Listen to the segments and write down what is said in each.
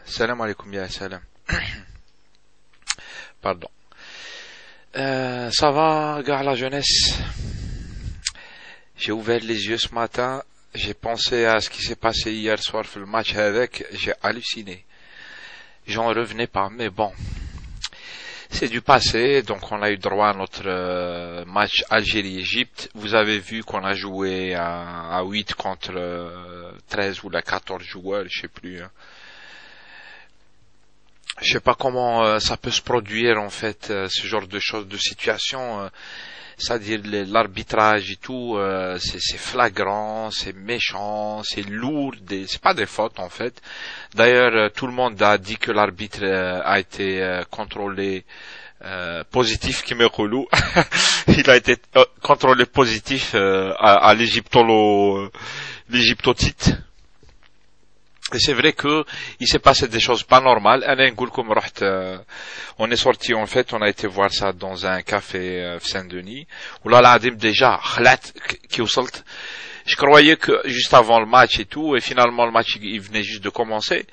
Salam alaikum, ya salam. Pardon. Ça va, gars, la jeunesse? J'ai ouvert les yeux ce matin, j'ai pensé à ce qui s'est passé hier soir le match avec, j'ai halluciné. J'en revenais pas, mais bon. C'est du passé, donc on a eu droit à notre match Algérie-Égypte. Vous avez vu qu'on a joué à 8 contre 13 ou la 14 joueurs, je sais plus. Hein. Je sais pas comment ça peut se produire en fait, ce genre de choses, de situations. C'est-à-dire l'arbitrage et tout, c'est flagrant, c'est méchant, c'est lourd, c'est pas des fautes en fait. D'ailleurs, tout le monde a dit que l'arbitre a été contrôlé positif, qui me relou. Il a été contrôlé positif à l'égyptotite. Et c'est vrai que il s'est passé des choses pas normales. On est sorti en fait, on a été voir ça dans un café Saint-Denis. Où là, déjà, je croyais que juste avant le match et tout, et finalement le match il venait juste de commencer.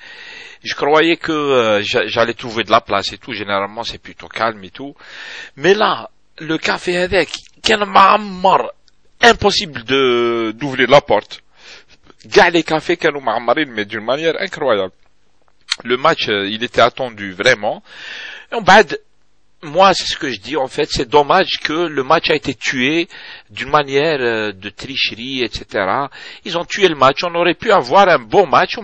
Je croyais que j'allais trouver de la place et tout. Généralement c'est plutôt calme et tout. Mais là, le café avec, impossible d'ouvrir la porte. Gars, les cafés كانوا معمرين, mais d'une manière incroyable. Le match, il était attendu vraiment. Et moi, c'est ce que je dis, en fait, c'est dommage que le match a été tué d'une manière de tricherie, etc. Ils ont tué le match, on aurait pu avoir un bon match,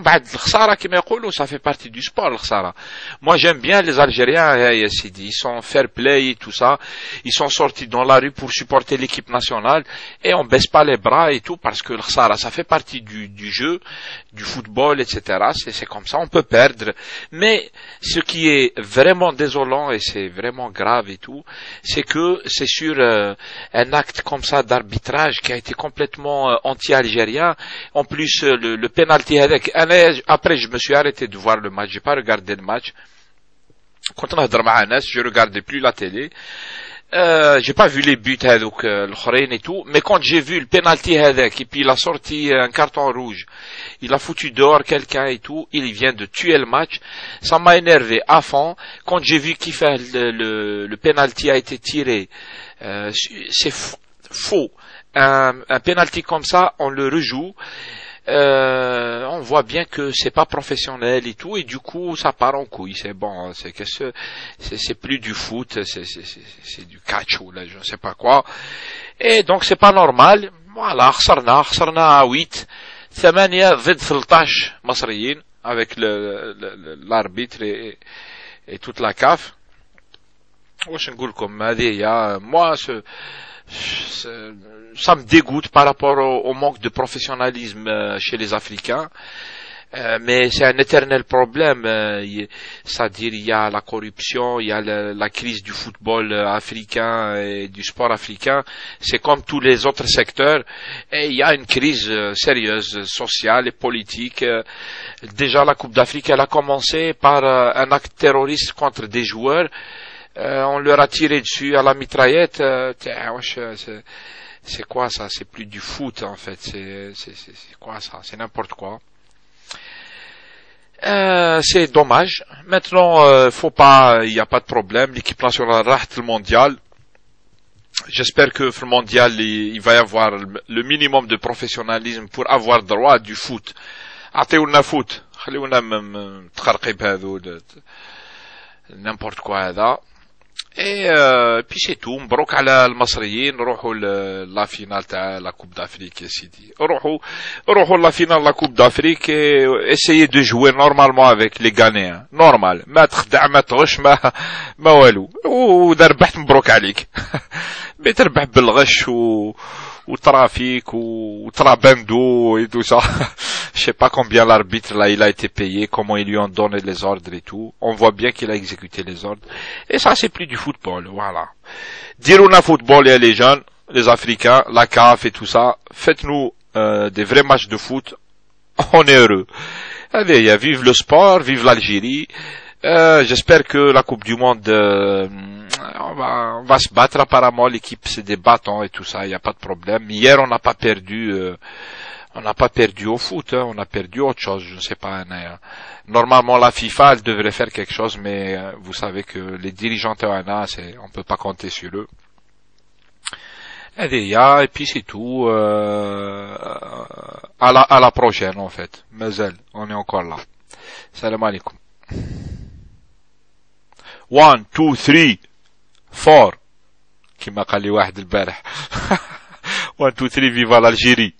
ça fait partie du sport, l'khsara. Moi, j'aime bien les Algériens, ils sont fair play et tout ça, ils sont sortis dans la rue pour supporter l'équipe nationale, et on baisse pas les bras et tout, parce que l'khsara, ça fait partie du jeu, du football, etc. C'est comme ça, on peut perdre. Mais, ce qui est vraiment désolant, et c'est vraiment grave et tout, c'est que c'est sur un acte comme ça d'arbitrage qui a été complètement anti-algérien. En plus, le penalty avec après je me suis arrêté de voir le match, j'ai pas regardé le match. Quand on a je regardais plus la télé. J'ai pas vu les buts donc l'Ukraine et tout, mais quand j'ai vu le penalty avec et puis il a sorti un carton rouge, il a foutu dehors quelqu'un et tout, il vient de tuer le match, ça m'a énervé à fond. Quand j'ai vu qu'il fait le penalty a été tiré, c'est faux. Un penalty comme ça, on le rejoue. On voit bien que c'est pas professionnel et tout, et du coup ça part en couille. C'est bon, c'est plus du foot, c'est du catch ou là je ne sais pas quoi. Et donc c'est pas normal. Voilà, خسرنا 8 8 ضد 13 مصريين avec l'arbitre et toute la CAF. واش نقول لكم هذه هي. Moi ça me dégoûte par rapport au manque de professionnalisme chez les Africains. Mais c'est un éternel problème. C'est-à-dire, il y a la corruption, il y a la crise du football africain et du sport africain. C'est comme tous les autres secteurs. Et il y a une crise sérieuse, sociale et politique. Déjà, la Coupe d'Afrique, elle a commencé par un acte terroriste contre des joueurs. On leur a tiré dessus à la mitraillette. C'est quoi ça? C'est plus du foot en fait. C'est quoi ça? C'est n'importe quoi. C'est dommage. Maintenant, faut pas, il n'y a pas de problème. L'équipe nationale rate le mondial. J'espère que le mondial, il va y avoir le minimum de professionnalisme pour avoir droit à du foot. عطيونا foot. خليونا متخرقي بهذو n'importe quoi هذا. Et puis c'est tout. مبروك على المصريين. روحوا لا فينال تاع لا كوب d'Afrique يا سيدي. روحوا لا فينال لا كوب d'Afrique et essayez de jouer normalement avec les Ghanéens. normal. ما تخدع ما تغش ما والو. وإذا ربحت مبروك عليك. mais تربح بالغش وترافيك وترابندو et tout ça. Je sais pas combien l'arbitre là il a été payé, comment ils lui ont donné les ordres et tout. On voit bien qu'il a exécuté les ordres. Et ça c'est plus du football, voilà. Dirouna football et les jeunes, les Africains, la CAF et tout ça, faites-nous des vrais matchs de foot. On est heureux. Allez, vive le sport, vive l'Algérie. J'espère que la Coupe du Monde, on va se battre apparemment. L'équipe c'est des battants et tout ça, il n'y a pas de problème. Hier on n'a pas perdu. On n'a pas perdu au foot, hein, on a perdu autre chose, je ne sais pas. Normalement, la FIFA, elle devrait faire quelque chose, mais vous savez que les dirigeants تاعنا, on peut pas compter sur eux. Et puis c'est tout. À la prochaine, en fait. Mazel, on est encore là. Salam alaikum. 1, 2, 3, 4. كما قال لي واحد البارح. 1 2 3 فيفا l'Algérie.